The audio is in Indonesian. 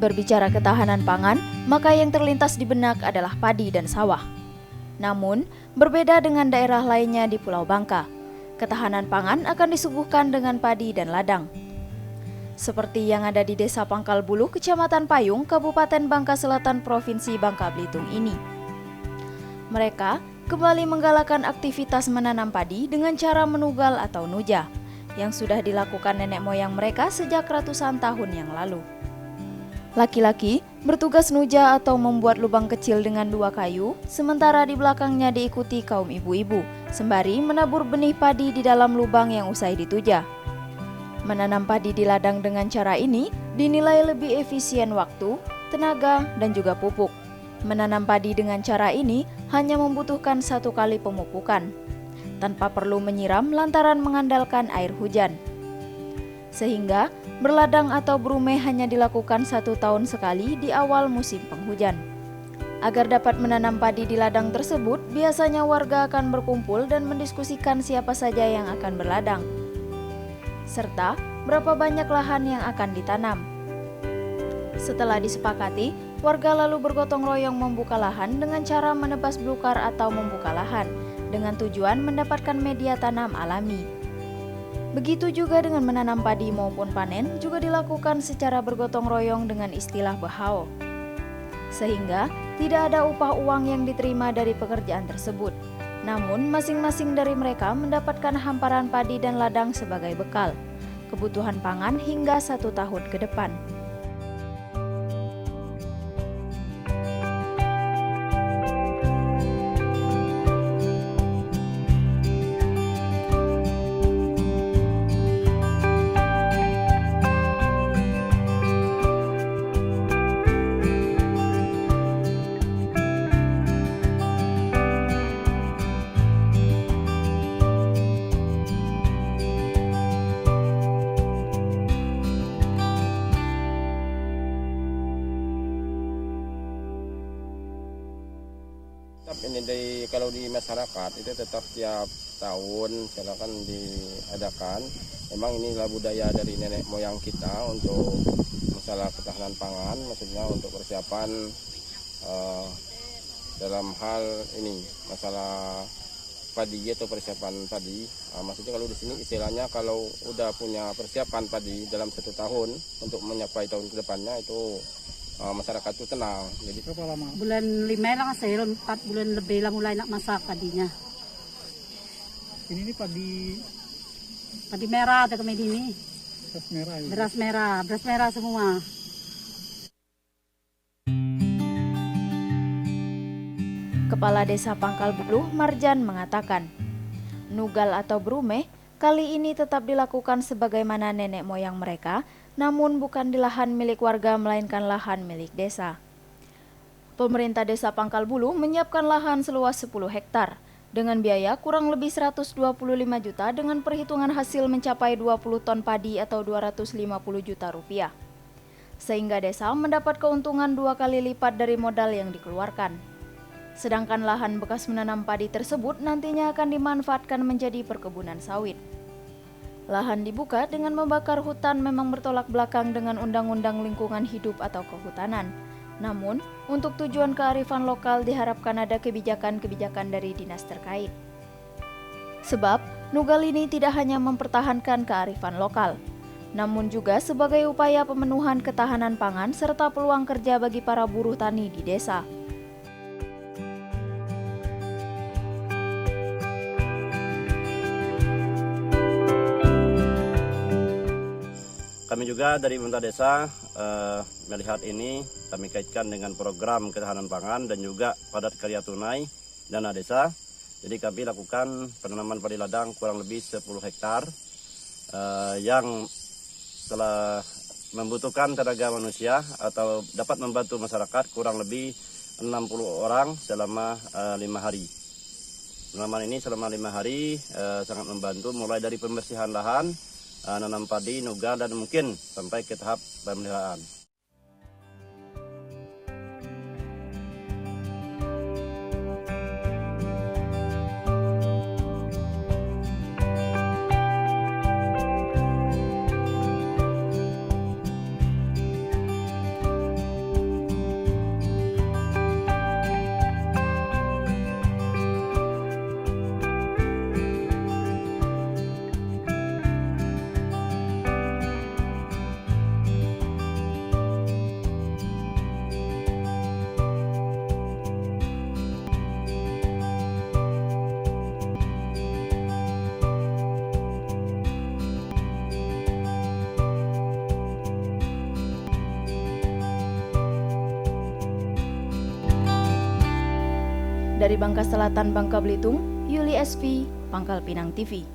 Berbicara ketahanan pangan, maka yang terlintas di benak adalah padi dan sawah. Namun, berbeda dengan daerah lainnya di Pulau Bangka, ketahanan pangan akan disuguhkan dengan padi dan ladang. Seperti yang ada di Desa Pangkal Bulu, Kecamatan Payung, Kabupaten Bangka Selatan, Provinsi Bangka Belitung ini. Mereka kembali menggalakkan aktivitas menanam padi dengan cara menugal atau nuja, yang sudah dilakukan nenek moyang mereka sejak ratusan tahun yang lalu. Laki-laki bertugas nuja atau membuat lubang kecil dengan 2 kayu, sementara di belakangnya diikuti kaum ibu-ibu, sembari menabur benih padi di dalam lubang yang usai dituja. Menanam padi di ladang dengan cara ini dinilai lebih efisien waktu, tenaga, dan juga pupuk. Menanam padi dengan cara ini hanya membutuhkan 1 kali pemupukan, tanpa perlu menyiram lantaran mengandalkan air hujan. Sehingga berladang atau berume hanya dilakukan 1 tahun sekali di awal musim penghujan. Agar dapat menanam padi di ladang tersebut, biasanya warga akan berkumpul dan mendiskusikan siapa saja yang akan berladang, serta berapa banyak lahan yang akan ditanam. Setelah disepakati, warga lalu bergotong royong membuka lahan dengan cara menebas belukar atau membuka lahan, dengan tujuan mendapatkan media tanam alami. Begitu juga dengan menanam padi maupun panen juga dilakukan secara bergotong royong dengan istilah behao. Sehingga tidak ada upah uang yang diterima dari pekerjaan tersebut. Namun masing-masing dari mereka mendapatkan hamparan padi dan ladang sebagai bekal, kebutuhan pangan hingga 1 tahun ke depan. Ini kalau di masyarakat itu tetap tiap tahun silakan diadakan. Memang inilah budaya dari nenek moyang kita untuk masalah ketahanan pangan, maksudnya untuk persiapan dalam hal ini masalah padi atau persiapan padi. Maksudnya kalau di sini istilahnya kalau udah punya persiapan padi dalam 1 tahun untuk mencapai tahun ke depannya itu masyarakat itu tenang. Jadi berapa lama? Bulan 5 lang saya 4 bulan lebih lah mulai nak masak padinya. Ini Padi merah ada kami ini. beras merah. Ya? Beras merah semua. Kepala Desa Pangkal Bulu, Marjan, mengatakan, nugal atau berume kali ini tetap dilakukan sebagaimana nenek moyang mereka, namun bukan di lahan milik warga melainkan lahan milik desa. Pemerintah Desa Pangkal Bulu menyiapkan lahan seluas 10 hektar dengan biaya kurang lebih 125 juta dengan perhitungan hasil mencapai 20 ton padi atau 250 juta rupiah. Sehingga desa mendapat keuntungan 2 kali lipat dari modal yang dikeluarkan. Sedangkan lahan bekas menanam padi tersebut nantinya akan dimanfaatkan menjadi perkebunan sawit. Lahan dibuka dengan membakar hutan memang bertolak belakang dengan Undang-Undang Lingkungan Hidup atau Kehutanan. Namun, untuk tujuan kearifan lokal diharapkan ada kebijakan-kebijakan dari dinas terkait. Sebab, nugal ini tidak hanya mempertahankan kearifan lokal, namun juga sebagai upaya pemenuhan ketahanan pangan serta peluang kerja bagi para buruh tani di desa. kami juga dari pemerintah desa melihat ini, kami kaitkan dengan program ketahanan pangan dan juga padat karya tunai dana desa. Jadi kami lakukan penanaman padi ladang kurang lebih 10 hektar yang telah membutuhkan tenaga manusia atau dapat membantu masyarakat kurang lebih 60 orang selama 5 hari. Penanaman ini selama 5 hari sangat membantu mulai dari pembersihan lahan, nanam padi, nuga, dan mungkin sampai ke tahap pemeliharaan. Dari Bangka Selatan, Bangka Belitung, Yuli SV, Pangkal Pinang TV.